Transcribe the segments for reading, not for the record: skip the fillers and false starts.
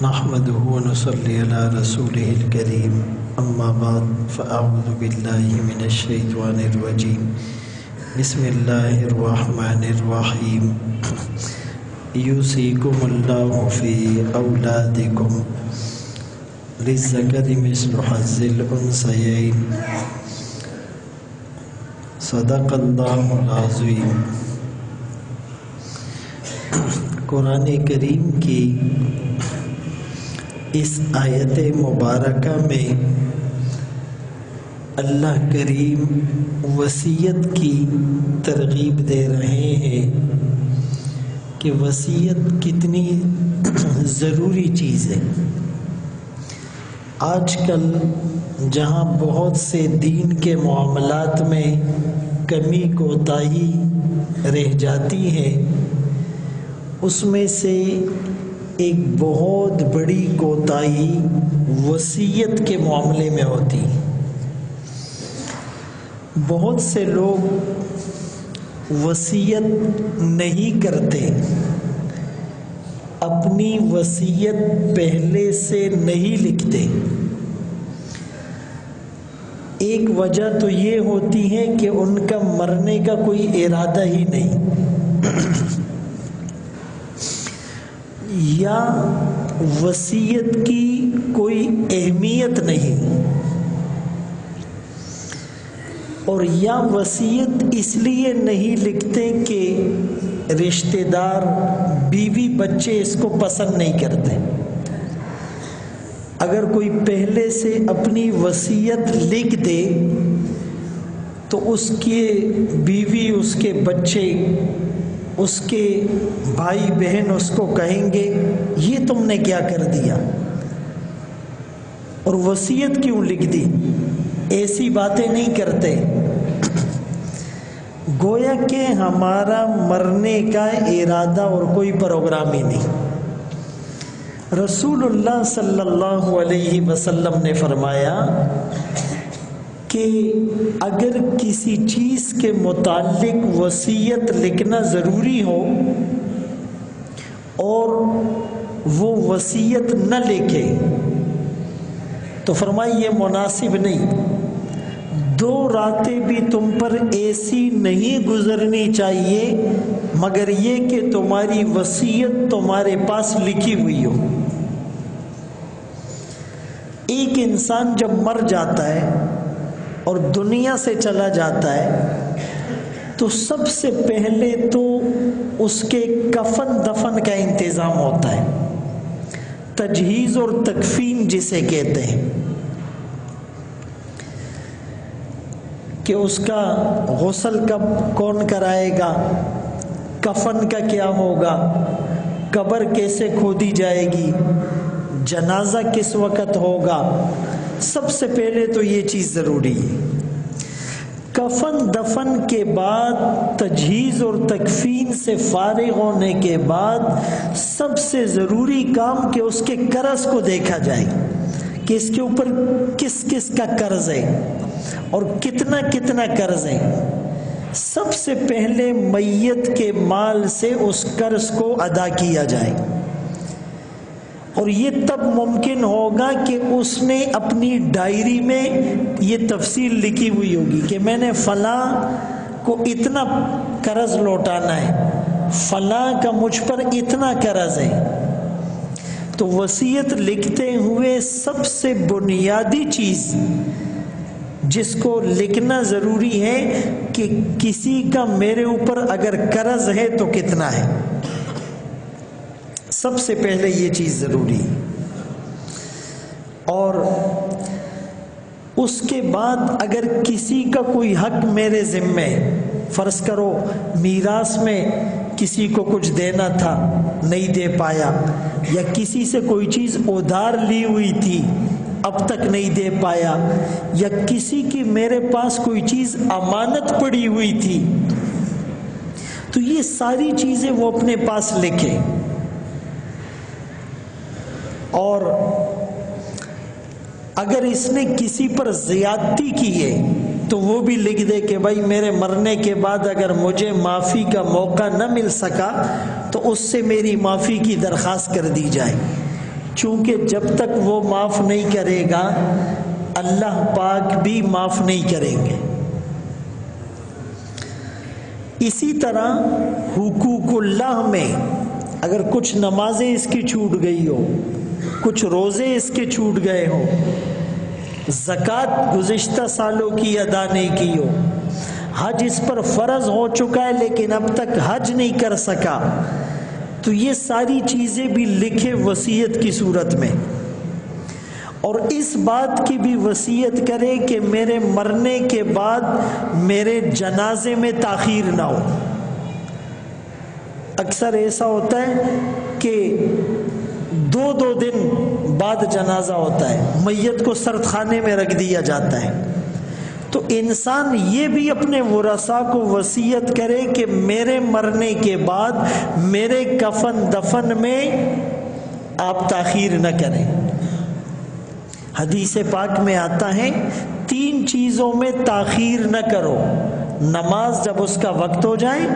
نحمده ونصلي على رسوله الكريم اما بعد فاعوذ بالله من الشيطان الرجيم بسم الله الرحمن الرحيم يوصيكم الله في اولادكم للذكر مثل حظ الانثيين صدق اللہ العظیم۔ قرآن کریم کی اس آیت مبارکہ میں اللہ کریم وصیت کی ترغیب دے رہے ہیں کہ وصیت کتنی ضروری چیز ہے۔ آج کل جہاں بہت سے دین کے معاملات میں کمی کوتاہی رہ جاتی ہے، اس میں سے ایک بہت بڑی کوتاہی وصیت کے معاملے میں ہوتی ہے۔ بہت سے لوگ وصیت نہیں کرتے، اپنی وصیت پہلے سے نہیں لکھتے۔ ایک وجہ تو یہ ہوتی ہے کہ ان کا مرنے کا کوئی ارادہ ہی نہیں، یا وصیت کی کوئی اہمیت نہیں، اور یا وصیت اس لیے نہیں لکھتے کہ رشتہ دار بیوی بچے اس کو پسند نہیں کرتے۔ اگر کوئی پہلے سے اپنی وصیت لکھ دے تو اس کے بیوی، اس کے بچے، اس کے بھائی بہن اس کو کہیں گے یہ تم نے کیا کر دیا، اور وصیت کیوں لکھ دی؟ ایسی باتیں نہیں کرتے، گویا کہ ہمارا مرنے کا ارادہ اور کوئی پروگرام ہی نہیں۔ رسول اللہ صلی اللہ علیہ وسلم نے فرمایا کہ اگر کسی چیز کے متعلق وصیت لکھنا ضروری ہو اور وہ وصیت نہ لکھے تو فرمایا یہ مناسب نہیں، 2 راتیں بھی تم پر ایسی نہیں گزرنی چاہیے مگر یہ کہ تمہاری وصیت تمہارے پاس لکھی ہوئی ہو۔ ایک انسان جب مر جاتا ہے اور دنیا سے چلا جاتا ہے تو سب سے پہلے تو اس کے کفن دفن کا انتظام ہوتا ہے، تجہیز اور تکفین جسے کہتے ہیں، کہ اس کا غسل کب کون کرائے گا، کفن کا کیا ہوگا، قبر کیسے کھودی جائے گی، جنازہ کس وقت ہوگا۔ سب سے پہلے تو یہ چیز ضروری ہے۔ کفن دفن کے بعد، تجہیز اور تکفین سے فارغ ہونے کے بعد سب سے ضروری کام کہ اس کے قرض کو دیکھا جائے کہ اس کے اوپر کس کس کا قرض ہے اور کتنا کتنا قرض ہے۔ سب سے پہلے میت کے مال سے اس قرض کو ادا کیا جائے، اور یہ تب ممکن ہوگا کہ اس نے اپنی ڈائری میں یہ تفصیل لکھی ہوئی ہوگی کہ میں نے فلاں کو اتنا قرض لوٹانا ہے، فلاں کا مجھ پر اتنا قرض ہے۔ تو وصیت لکھتے ہوئے سب سے بنیادی چیز جس کو لکھنا ضروری ہے کہ کسی کا میرے اوپر اگر قرض ہے تو کتنا ہے، سب سے پہلے یہ چیز ضروری ہے۔ اور اس کے بعد اگر کسی کا کوئی حق میرے ذمے، فرض کرو میراث میں کسی کو کچھ دینا تھا نہیں دے پایا، یا کسی سے کوئی چیز ادھار لی ہوئی تھی اب تک نہیں دے پایا، یا کسی کی میرے پاس کوئی چیز امانت پڑی ہوئی تھی، تو یہ ساری چیزیں وہ اپنے پاس لکھے۔ اور اگر اس نے کسی پر زیادتی کی ہے تو وہ بھی لکھ دے کہ بھائی میرے مرنے کے بعد اگر مجھے معافی کا موقع نہ مل سکا تو اس سے میری معافی کی درخواست کر دی جائے۔ چونکہ جب تک وہ معاف نہیں کرے گا اللہ پاک بھی معاف نہیں کریں گے۔ اسی طرح حقوق اللہ میں اگر کچھ نمازیں اس کی چھوٹ گئی ہو، کچھ روزے اس کے چھوٹ گئے ہو، زکوٰۃ گزشتہ سالوں کی ادا نہیں کی ہو، حج اس پر فرض ہو چکا ہے لیکن اب تک حج نہیں کر سکا، تو یہ ساری چیزیں بھی لکھے وصیت کی صورت میں، اور اس بات کی بھی وصیت کرے کہ میرے مرنے کے بعد میرے جنازے میں تاخیر نہ ہو۔ اکثر ایسا ہوتا ہے کہ دو دن بعد جنازہ ہوتا ہے، میت کو سرد خانے میں رکھ دیا جاتا ہے، تو انسان یہ بھی اپنے ورثاء کو وصیت کرے کہ میرے مرنے کے بعد میرے کفن دفن میں آپ تاخیر نہ کریں۔ حدیث پاک میں آتا ہے 3 چیزوں میں تاخیر نہ کرو، نماز جب اس کا وقت ہو جائے،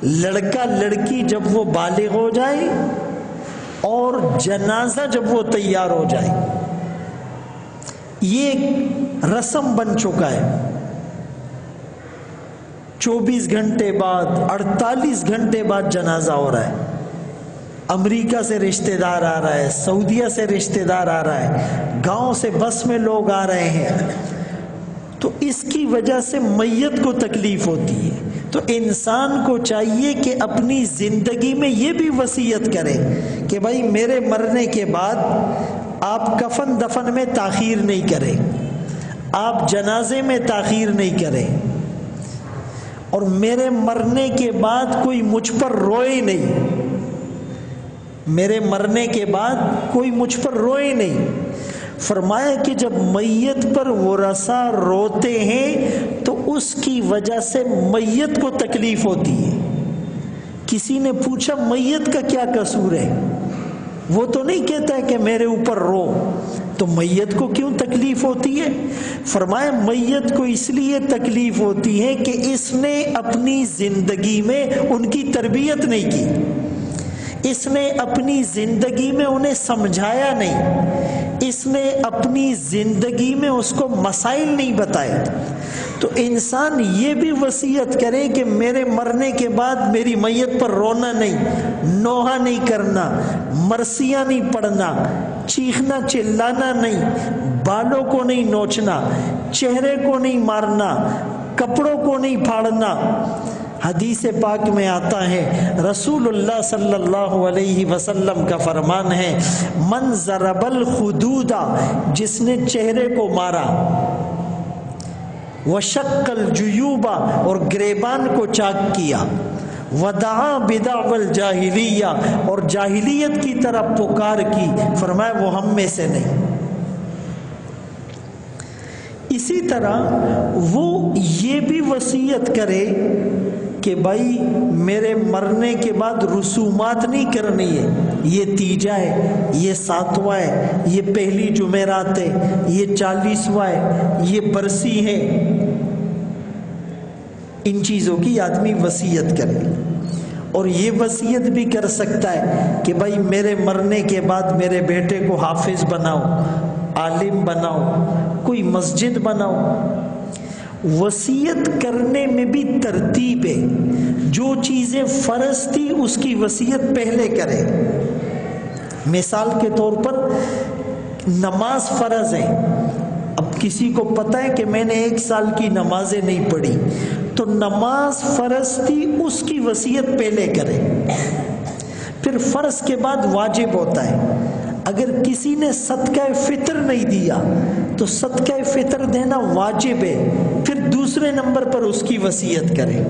لڑکا لڑکی جب وہ بالغ ہو جائے، اور جنازہ جب وہ تیار ہو جائے۔ یہ ایک رسم بن چکا ہے، 24 گھنٹے بعد 48 گھنٹے بعد جنازہ ہو رہا ہے، امریکہ سے رشتہ دار آ رہا ہے، سعودیہ سے رشتہ دار آ رہا ہے، گاؤں سے بس میں لوگ آ رہے ہیں، تو اس کی وجہ سے میت کو تکلیف ہوتی ہے۔ تو انسان کو چاہیے کہ اپنی زندگی میں یہ بھی وصیت کرے کہ بھائی میرے مرنے کے بعد آپ کفن دفن میں تاخیر نہیں کریں، آپ جنازے میں تاخیر نہیں کریں، اور میرے مرنے کے بعد کوئی مجھ پر روئے نہیں، میرے مرنے کے بعد کوئی مجھ پر روئے نہیں۔ فرمایا کہ جب میت پر ورثاء روتے ہیں تو اس کی وجہ سے میت کو تکلیف ہوتی ہے۔ کسی نے پوچھا میت کا کیا قصور ہے؟ وہ تو نہیں کہتا ہے کہ میرے اوپر رو، تو میت کو کیوں تکلیف ہوتی ہے؟ فرمایا میت کو اس لیے تکلیف ہوتی ہے کہ اس نے اپنی زندگی میں ان کی تربیت نہیں کی، اس نے اپنی زندگی میں انہیں سمجھایا نہیں، اس نے اپنی زندگی میں اس کو مسائل نہیں بتائے۔ تو انسان یہ بھی وصیت کرے کہ میرے مرنے کے بعد میری میت پر رونا نہیں، نوحہ نہیں کرنا، مرثیہ نہیں پڑھنا، چیخنا چلانا نہیں، بالوں کو نہیں نوچنا، چہرے کو نہیں مارنا، کپڑوں کو نہیں پھاڑنا۔ حدیث پاک میں آتا ہے، رسول اللہ صلی اللہ علیہ وسلم کا فرمان ہے، من ضرب الخدود، جس نے چہرے کو مارا، وشق الجیوب، اور گریبان کو چاک کیا، ودعا بدعوى الجاہلیہ، اور جاہلیت کی طرف پکار کی، فرمایا وہ ہم میں سے نہیں۔ اسی طرح وہ یہ بھی وصیت کرے کہ بھائی میرے مرنے کے بعد رسومات نہیں کرنی ہے، یہ تیجا ہے، یہ ساتواں ہے، یہ پہلی جمعرات ہے، یہ 40واں ہے، یہ برسی ہے، ان چیزوں کی آدمی وصیت کرے۔ اور یہ وصیت بھی کر سکتا ہے کہ بھائی میرے مرنے کے بعد میرے بیٹے کو حافظ بناؤ، عالم بناؤ، کوئی مسجد بناؤ۔ وصیت کرنے میں بھی ترتیب ہے، جو چیزیں فرض تھی اس کی وصیت پہلے کرے۔ مثال کے طور پر نماز فرض ہے، اب کسی کو پتہ ہے کہ میں نے 1 سال کی نمازیں نہیں پڑھی، تو نماز فرض تھی اس کی وصیت پہلے کرے۔ پھر فرض کے بعد واجب ہوتا ہے، اگر کسی نے صدقہ فطر نہیں دیا تو صدقہ فطر دینا واجب ہے، پھر دوسرے نمبر پر اس کی وصیت کرے،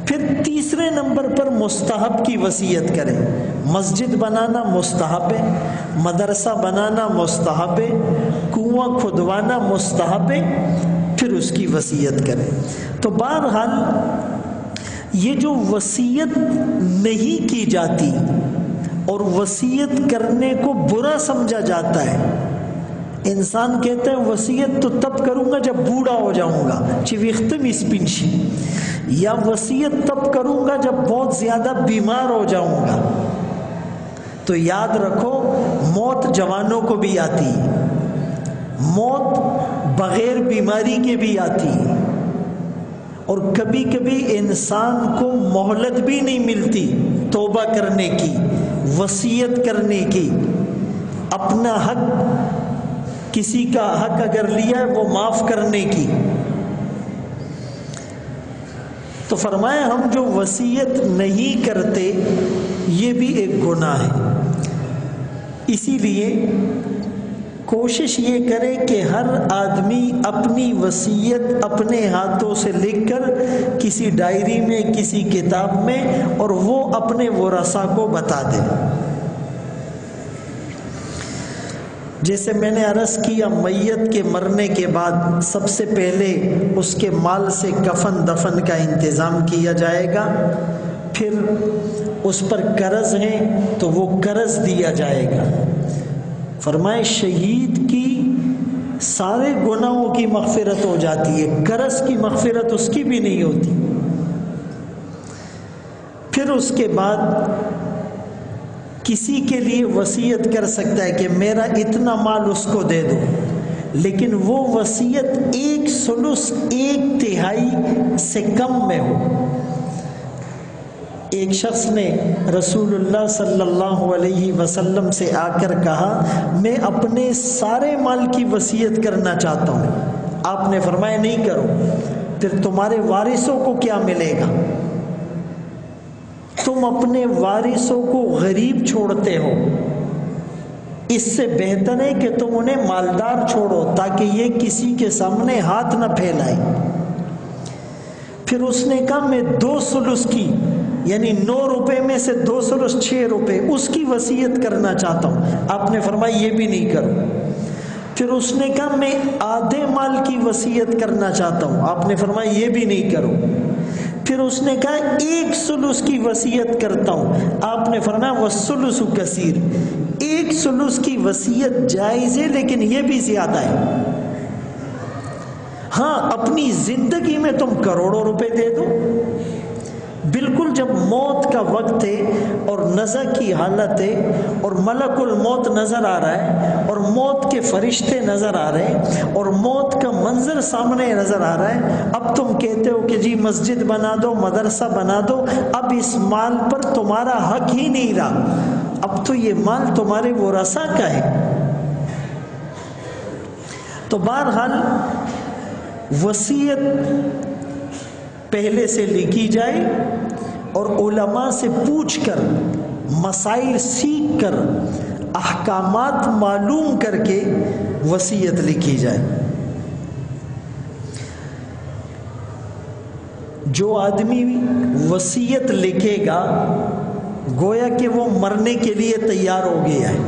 پھر تیسرے نمبر پر مستحب کی وصیت کرے۔ مسجد بنانا مستحب ہے، مدرسہ بنانا مستحب ہے، کنواں کھدوانا مستحب ہے، پھر اس کی وصیت کرے۔ تو بہرحال یہ جو وصیت نہیں کی جاتی اور وصیت کرنے کو برا سمجھا جاتا ہے، انسان کہتا ہے وصیت تو تب کروں گا جب بوڑھا ہو جاؤں گا، چویختم اس پنشی، یا وصیت تب کروں گا جب بہت زیادہ بیمار ہو جاؤں گا۔ تو یاد رکھو موت جوانوں کو بھی آتی ہے، موت بغیر بیماری کے بھی آتی ہے، اور کبھی کبھی انسان کو مہلت بھی نہیں ملتی توبہ کرنے کی، وصیت کرنے کی، اپنا حق، کسی کا حق اگر لیا ہے وہ معاف کرنے کی۔ تو فرمایا ہم جو وصیت نہیں کرتے یہ بھی ایک گناہ ہے۔ اسی لیے کوشش یہ کرے کہ ہر آدمی اپنی وصیت اپنے ہاتھوں سے لکھ کر کسی ڈائری میں، کسی کتاب میں، اور وہ اپنے ورثاء کو بتا دے۔ جیسے میں نے عرض کیا، میت کے مرنے کے بعد سب سے پہلے اس کے مال سے کفن دفن کا انتظام کیا جائے گا، پھر اس پر قرض ہے تو وہ قرض دیا جائے گا۔ فرمائے شہید کی سارے گناہوں کی مغفرت ہو جاتی ہے، قرض کی مغفرت اس کی بھی نہیں ہوتی۔ پھر اس کے بعد کسی کے لیے وصیت کر سکتا ہے کہ میرا اتنا مال اس کو دے دو، لیکن وہ وصیت 1/3 1/3 سے کم میں ہو۔ ایک شخص نے رسول اللہ صلی اللہ علیہ وسلم سے آ کر کہا میں اپنے سارے مال کی وصیت کرنا چاہتا ہوں۔ آپ نے فرمایا نہیں کرو، پھر تمہارے وارثوں کو کیا ملے گا؟ تم اپنے وارثوں کو غریب چھوڑتے ہو، اس سے بہتر ہے کہ تم انہیں مالدار چھوڑو تاکہ یہ کسی کے سامنے ہاتھ نہ پھیلائے۔ پھر اس نے کہا میں 2/3 کی، یعنی 9 روپے میں سے 2/3 6 روپے اس کی وصیت کرنا چاہتا ہوں۔ آپ نے فرمایا یہ بھی نہیں کرو۔ پھر اس نے کہا میں آدھے مال کی وصیت کرنا چاہتا ہوں۔ آپ نے فرمایا یہ بھی نہیں کرو۔ پھر اس نے کہا 1/3 کی وصیت کرتا ہوں۔ آپ نے فرمایا والثلث کثیر، 1/3 کی وصیت جائز ہے لیکن یہ بھی زیادہ ہے۔ ہاں اپنی زندگی میں تم کروڑوں روپے دے دو، بالکل جب موت کا وقت ہے اور نزع کی حالت ہے اور ملک الموت نظر آ رہا ہے اور موت کے فرشتے نظر آ رہے ہیں اور موت کا منظر سامنے نظر آ رہا ہے، اب تم کہتے ہو کہ جی مسجد بنا دو، مدرسہ بنا دو، اب اس مال پر تمہارا حق ہی نہیں رہا، اب تو یہ مال تمہارے ورثاء کا ہے۔ تو بہرحال وصیت پہلے سے لکھی جائے اور علماء سے پوچھ کر، مسائل سیکھ کر، احکامات معلوم کر کے وصیت لکھی جائے۔ جو آدمی وصیت لکھے گا گویا کہ وہ مرنے کے لیے تیار ہو گیا ہے۔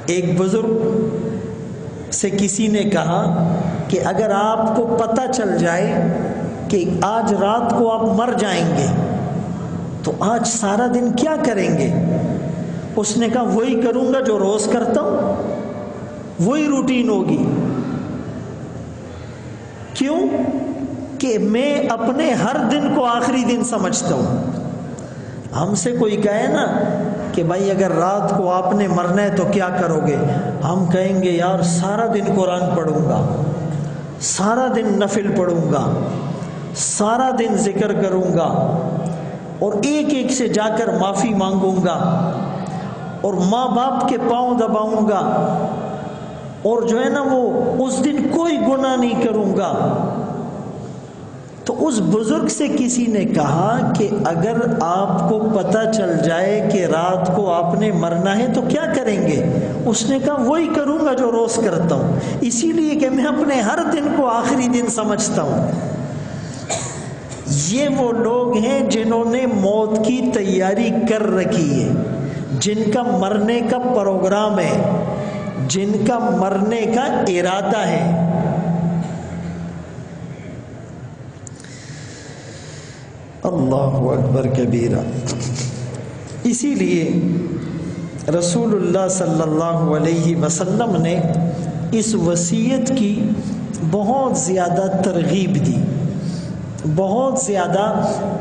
ایک بزرگ سے کسی نے کہا کہ اگر آپ کو پتہ چل جائے کہ آج رات کو آپ مر جائیں گے تو آج سارا دن کیا کریں گے؟ اس نے کہا وہی کروں گا جو روز کرتا ہوں، وہی روٹین ہوگی۔ کیوں؟ کہ میں اپنے ہر دن کو آخری دن سمجھتا ہوں۔ ہم سے کوئی کہے نا کہ بھائی اگر رات کو آپ نے مرنا ہے تو کیا کرو گے؟ ہم کہیں گے یار سارا دن قرآن پڑھوں گا، سارا دن نفل پڑھوں گا، سارا دن ذکر کروں گا، اور ایک ایک سے جا کر معافی مانگوں گا، اور ماں باپ کے پاؤں دباؤں گا، اور جو ہے نا وہ اس دن کوئی گناہ نہیں کروں گا۔ تو اس بزرگ سے کسی نے کہا کہ اگر آپ کو پتہ چل جائے کہ رات کو آپ نے مرنا ہے تو کیا کریں گے؟ اس نے کہا وہی کروں گا جو روز کرتا ہوں، اسی لیے کہ میں اپنے ہر دن کو آخری دن سمجھتا ہوں۔ یہ وہ لوگ ہیں جنہوں نے موت کی تیاری کر رکھی ہے، جن کا مرنے کا پروگرام ہے، جن کا مرنے کا ارادہ ہے۔ اللہ اکبر کبیرہ۔ اسی لیے رسول اللہ صلی اللہ علیہ وسلم نے اس وصیت کی بہت زیادہ ترغیب دی، بہت زیادہ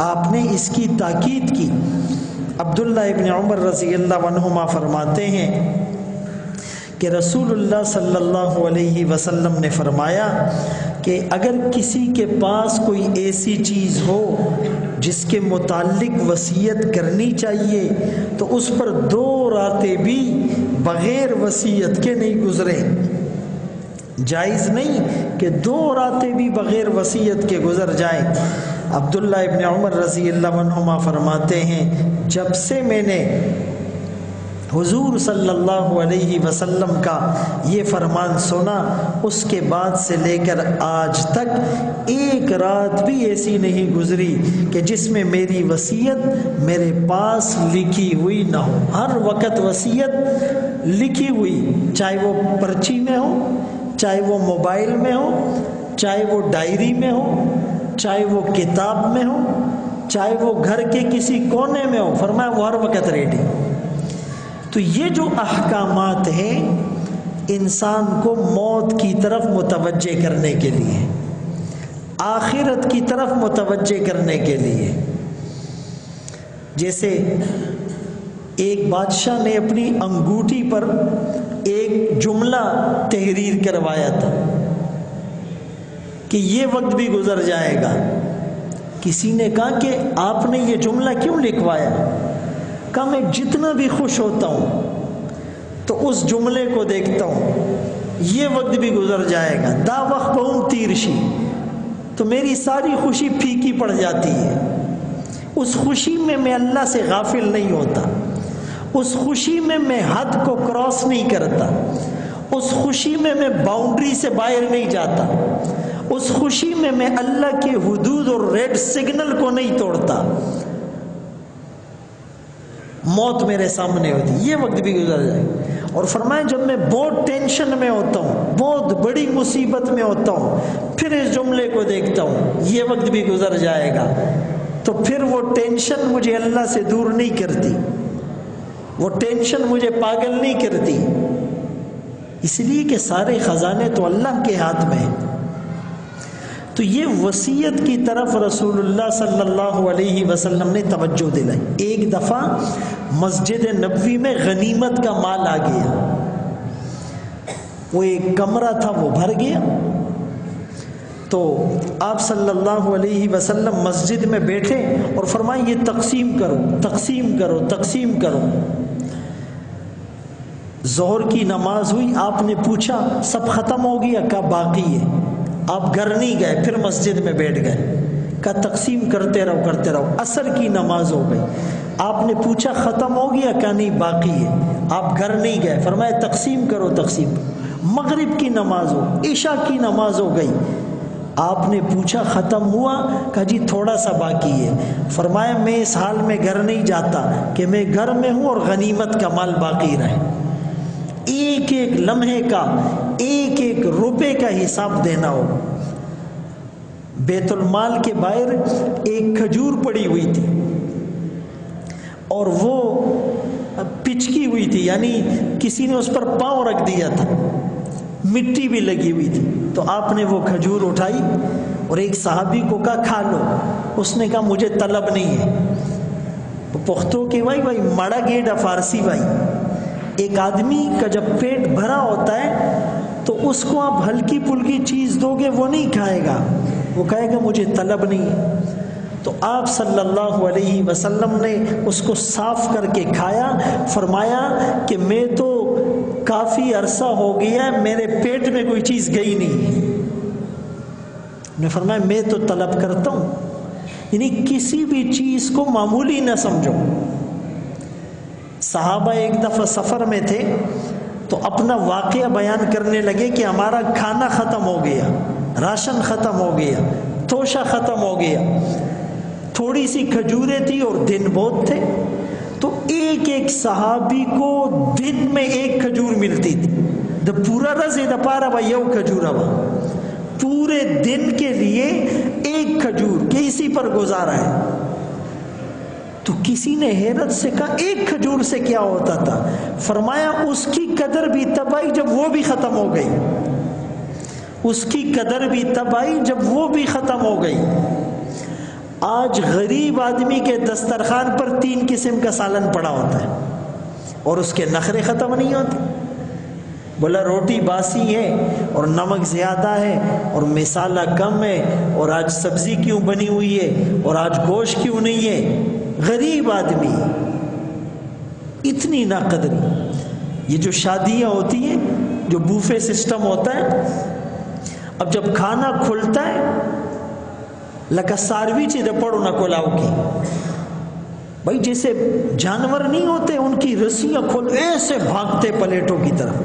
آپ نے اس کی تاکید کی۔ عبداللہ ابن عمر رضی اللہ عنہما فرماتے ہیں کہ رسول اللہ صلی اللہ علیہ وسلم نے فرمایا کہ اگر کسی کے پاس کوئی ایسی چیز ہو جس کے متعلق وصیت کرنی چاہیے تو اس پر 2 راتیں بھی بغیر وصیت کے نہیں گزرے. جائز نہیں کہ 2 راتیں بھی بغیر وصیت کے گزر جائیں. عبداللہ ابن عمر رضی اللہ عنہما فرماتے ہیں جب سے میں نے حضور صلی اللہ علیہ وسلم کا یہ فرمان سنا اس کے بعد سے لے کر آج تک ایک رات بھی ایسی نہیں گزری کہ جس میں میری وصیت میرے پاس لکھی ہوئی نہ ہو. ہر وقت وصیت لکھی ہوئی، چاہے وہ پرچی میں ہو، چاہے وہ موبائل میں ہو، چاہے وہ ڈائری میں ہو، چاہے وہ کتاب میں ہو، چاہے وہ گھر کے کسی کونے میں ہو. فرمایا وہ ہر وقت ریڈی. تو یہ جو احکامات ہیں انسان کو موت کی طرف متوجہ کرنے کے لیے، آخرت کی طرف متوجہ کرنے کے لیے. جیسے ایک بادشاہ نے اپنی انگوٹھی پر ایک جملہ تحریر کروایا تھا کہ یہ وقت بھی گزر جائے گا. کسی نے کہا کہ آپ نے یہ جملہ کیوں لکھوایا؟ کہا میں جتنا بھی خوش ہوتا ہوں تو اس جملے کو دیکھتا ہوں یہ وقت بھی گزر جائے گا. دا وقت بہم تیرشی، تو میری ساری خوشی پھیکی پڑ جاتی ہے. اس خوشی میں اللہ سے غافل نہیں ہوتا، اس خوشی میں حد کو کراس نہیں کرتا، اس خوشی میں باؤنڈری سے باہر نہیں جاتا، اس خوشی میں اللہ کے حدود اور ریڈ سگنل کو نہیں توڑتا. موت میرے سامنے ہوتی، یہ وقت بھی گزر جائے. اور فرمایا جب میں بہت ٹینشن میں ہوتا ہوں، بہت بڑی مصیبت میں ہوتا ہوں، پھر اس جملے کو دیکھتا ہوں یہ وقت بھی گزر جائے گا، تو پھر وہ ٹینشن مجھے اللہ سے دور نہیں کرتی، وہ ٹینشن مجھے پاگل نہیں کرتی. اس لیے کہ سارے خزانے تو اللہ کے ہاتھ میں ہیں. تو یہ وصیت کی طرف رسول اللہ صلی اللہ علیہ وسلم نے توجہ دلائی. ایک دفعہ مسجد نبوی میں غنیمت کا مال آ گیا، وہ ایک کمرہ تھا وہ بھر گیا. تو آپ صلی اللہ علیہ وسلم مسجد میں بیٹھے اور فرمائیں یہ تقسیم کرو تقسیم کرو تقسیم کرو. ظہر کی نماز ہوئی، آپ نے پوچھا سب ختم ہو گیا؟ کہا باقی ہے. آپ گھر نہیں گئے، پھر مسجد میں بیٹھ گئے، کہا تقسیم کرتے رہو کرتے رہو. عصر کی نماز ہو گئی، آپ نے پوچھا ختم ہو گیا؟ کہا نہیں باقی ہے. آپ گھر نہیں گئے، فرمایا تقسیم کرو تقسیم. مغرب کی نماز ہو، عشاء کی نماز ہو گئی، آپ نے پوچھا ختم ہوا؟ کہا جی تھوڑا سا باقی ہے. فرمایا میں اس حال میں گھر نہیں جاتا کہ میں گھر میں ہوں اور غنیمت کا مال باقی رہے. ایک ایک لمحے کا، ایک ایک روپے کا حساب دینا ہو. بیت المال کے باہر ایک کھجور پڑی ہوئی تھی اور وہ پچکی ہوئی تھی، یعنی کسی نے اس پر پاؤں رکھ دیا تھا، مٹی بھی لگی ہوئی تھی. تو آپ نے وہ کھجور اٹھائی اور ایک صحابی کو کہا کھا لو. اس نے کہا مجھے طلب نہیں ہے. پختو کے بھائی مڑا گیڈا فارسی بھائی، ایک آدمی کا جب پیٹ بھرا ہوتا ہے تو اس کو آپ ہلکی پھلکی چیز دو گے وہ نہیں کھائے گا، وہ کہے گا مجھے طلب نہیں ہے. تو آپ صلی اللہ علیہ وسلم نے اس کو صاف کر کے کھایا. فرمایا کہ میں تو کافی عرصہ ہو گیا ہے میرے پیٹ میں کوئی چیز گئی نہیں. نے فرمایا میں تو طلب کرتا ہوں. یعنی کسی بھی چیز کو معمولی نہ سمجھو. صحابہ ایک دفعہ سفر میں تھے تو اپنا واقعہ بیان کرنے لگے کہ ہمارا کھانا ختم ہو گیا، راشن ختم ہو گیا، توشہ ختم ہو گیا، تھوڑی سی کھجوریں تھی اور دن بہت تھے. تو ایک ایک صحابی کو دن میں ایک کھجور ملتی تھی. دا پورا رز دا پارا با یو کھجورا با، پورے دن کے لیے ایک کھجور کہ اسی پر گزارا ہے. تو کسی نے حیرت سے کہا ایک کھجور سے کیا ہوتا تھا؟ فرمایا اس کی قدر بھی تب آئی جب وہ بھی ختم ہو گئی، اس کی قدر بھی تب آئی جب وہ بھی ختم ہو گئی. آج غریب آدمی کے دسترخوان پر 3 قسم کا سالن پڑا ہوتا ہے اور اس کے نخرے ختم نہیں ہوتے. بولا روٹی باسی ہے اور نمک زیادہ ہے اور مسالہ کم ہے اور آج سبزی کیوں بنی ہوئی ہے اور آج گوشت کیوں نہیں ہے. غریب آدمی اتنی ناقدری. یہ جو شادیاں ہوتی ہیں جو بوفے سسٹم ہوتا ہے، اب جب کھانا کھلتا ہے لکا ساروی چیزیں پڑو نہ کھلاؤ کی بھائی، جیسے جانور نہیں ہوتے ان کی رسیاں کھول ایسے بھاگتے پلیٹوں کی طرف.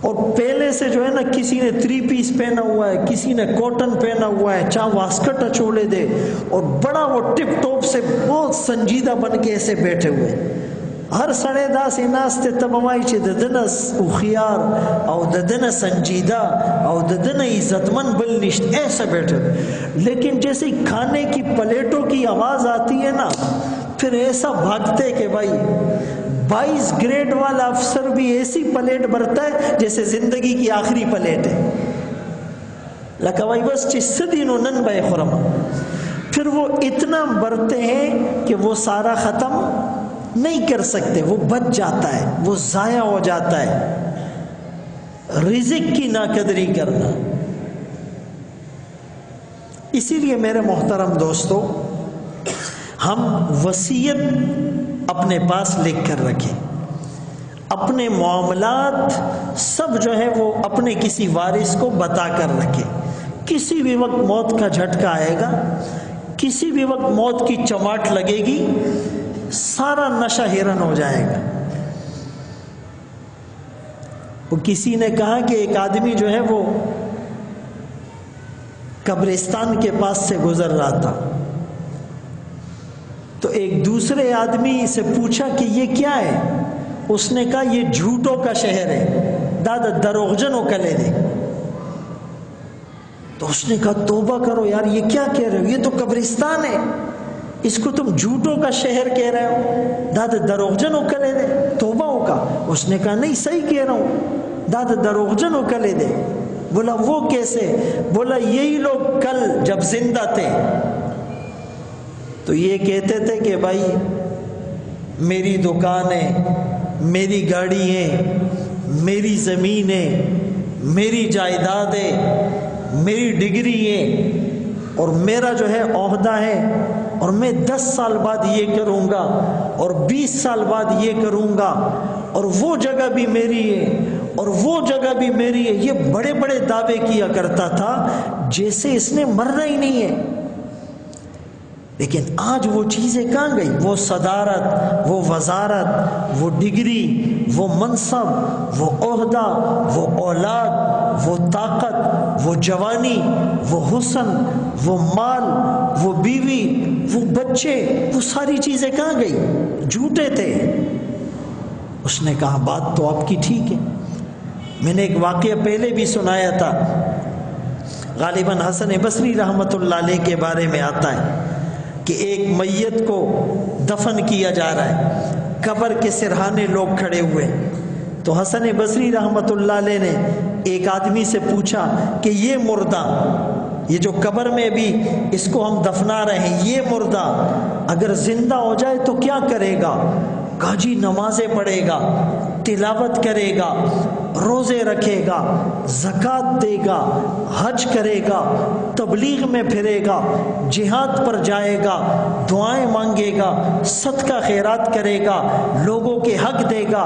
اور پہلے سے جو ہے نا کسی نے 3 پیس پہنا ہوا ہے، کسی نے کاٹن پہنا ہوا ہے، چاہ واسکٹ چھوڑے دے، اور بڑا وہ ٹپ ٹاپ سے بہت سنجیدہ بن کے ایسے بیٹھے ہوئے. ہر سڑے داس ناستے تمامائی چھ ددنس اخیار او ددن سنجیدہ او ددن عزت من بل نشت ایسے بیٹھے. لیکن جیسے کھانے کی پلیٹوں کی آواز آتی ہے نا پھر ایسا بھاگتے کہ بھائی 22 گریڈ والا افسر بھی ایسی پلیٹ بھرتا ہے جیسے زندگی کی آخری پلیٹ ہے. لکا بھائی بس چس دینو نن بے خرم. پھر وہ اتنا برتے ہیں کہ وہ سارا ختم نہیں کر سکتے، وہ بچ جاتا ہے، وہ ضائع ہو جاتا ہے. رزق کی ناقدری کرنا. اسی لیے میرے محترم دوستو، ہم وصیت اپنے پاس لکھ کر رکھیں. اپنے معاملات سب جو ہے وہ اپنے کسی وارث کو بتا کر رکھیں. کسی بھی وقت موت کا جھٹکا آئے گا، کسی بھی وقت موت کی چماٹ لگے گی، سارا نشہ ہرن ہو جائے گا. وہ کسی نے کہا کہ ایک آدمی جو ہے وہ قبرستان کے پاس سے گزر رہا تھا تو ایک دوسرے آدمی سے پوچھا کہ یہ کیا ہے؟ اس نے کہا یہ جھوٹوں کا شہر ہے، دادا دروغجنوں کا لے دے. تو اس نے کہا توبہ کرو یار، یہ کیا کہہ رہے ہو؟ یہ تو قبرستان ہے، اس کو تم جھوٹوں کا شہر کہہ رہے ہو. دادا دروغجنوں کا لے دے، توبہ ہوگا. اس نے کہا نہیں صحیح کہہ رہا ہوں، دادا دروغجنوں کا لے دے. بولا وہ کیسے؟ بولا یہی لوگ کل جب زندہ تھے تو یہ کہتے تھے کہ بھائی میری دکان ہے، میری گاڑی ہے، میری زمین ہے، میری جائیداد ہے، میری ڈگری ہے اور میرا جو ہے عہدہ ہے اور میں 10 سال بعد یہ کروں گا اور 20 سال بعد یہ کروں گا اور وہ جگہ بھی میری ہے اور وہ جگہ بھی میری ہے. یہ بڑے بڑے دعوے کیا کرتا تھا جیسے اس نے مرنا ہی نہیں ہے. لیکن آج وہ چیزیں کہاں گئی؟ وہ صدارت، وہ وزارت، وہ ڈگری، وہ منصب، وہ عہدہ، وہ اولاد، وہ طاقت، وہ جوانی، وہ حسن، وہ مال، وہ بیوی، وہ بچے، وہ ساری چیزیں کہاں گئی؟ جھوٹے تھے. اس نے کہا بات تو آپ کی ٹھیک ہے. میں نے ایک واقعہ پہلے بھی سنایا تھا، غالباً حسن بصری رحمۃ اللہ علیہ کے بارے میں آتا ہے کہ ایک میت کو دفن کیا جا رہا ہے، قبر کے سرہانے لوگ کھڑے ہوئے. تو حسن بصری رحمۃ اللہ علیہ نے ایک آدمی سے پوچھا کہ یہ مردہ، یہ جو قبر میں بھی اس کو ہم دفنا رہے ہیں، یہ مردہ اگر زندہ ہو جائے تو کیا کرے گا؟ کہا جی نمازیں پڑھے گا، تلاوت کرے گا، روزے رکھے گا، زکوٰۃ دے گا، حج کرے گا، تبلیغ میں پھرے گا، جہاد پر جائے گا، دعائیں مانگے گا، صدقہ خیرات کرے گا، لوگوں کے حق دے گا،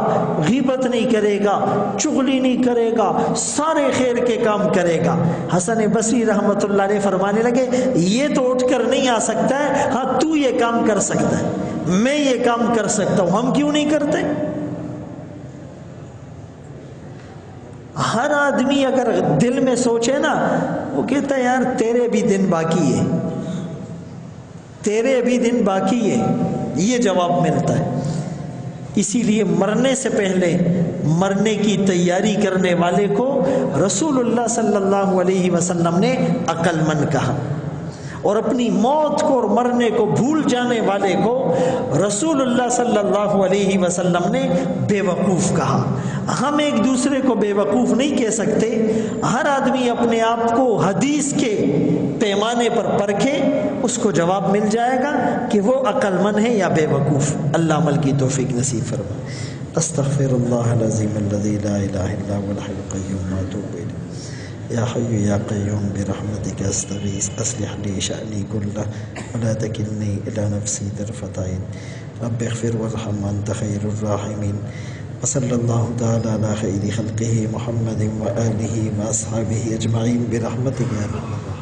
غیبت نہیں کرے گا، چغلی نہیں کرے گا، سارے خیر کے کام کرے گا. حسن بصری رحمۃ اللہ علیہ فرمانے لگے یہ تو اٹھ کر نہیں آ سکتا ہے، ہاں تو یہ کام کر سکتا ہے، میں یہ کام کر سکتا ہوں، ہم کیوں نہیں کرتے؟ ہر آدمی اگر دل میں سوچے نا، وہ کہتا ہے یار تیرے بھی دن باقی ہے، تیرے بھی دن باقی ہے، یہ جواب ملتا ہے. اسی لیے مرنے سے پہلے مرنے کی تیاری کرنے والے کو رسول اللہ صلی اللہ علیہ وسلم نے عقل مند کہا. اور اپنی موت کو اور مرنے کو بھول جانے والے کو رسول اللہ صلی اللہ علیہ وسلم نے بے وقوف کہا۔ ہم ایک دوسرے کو بے وقوف نہیں کہہ سکتے، ہر آدمی اپنے آپ کو حدیث کے پیمانے پر پرکھے، اس کو جواب مل جائے گا کہ وہ عقل مند ہے یا بے وقوف۔ اللہ عمل کی توفیق نصیب فرمائے۔ استغفر اللہ العظیم الذی لا الہ الا هو الحی القیوم واتوب الیہ۔ یا حی یا قیوم برحمتک استغیث اصلح لی شأنی کلہ ولا تکلنی الی نفسی طرفۃ عین رب اغفر وارحم انت خیر الراحمین وصلی اللہ تعالی علی خیر خلقہ محمد وآلہ واصحابہ اجمعین برحمتک یا ارحم الراحمین۔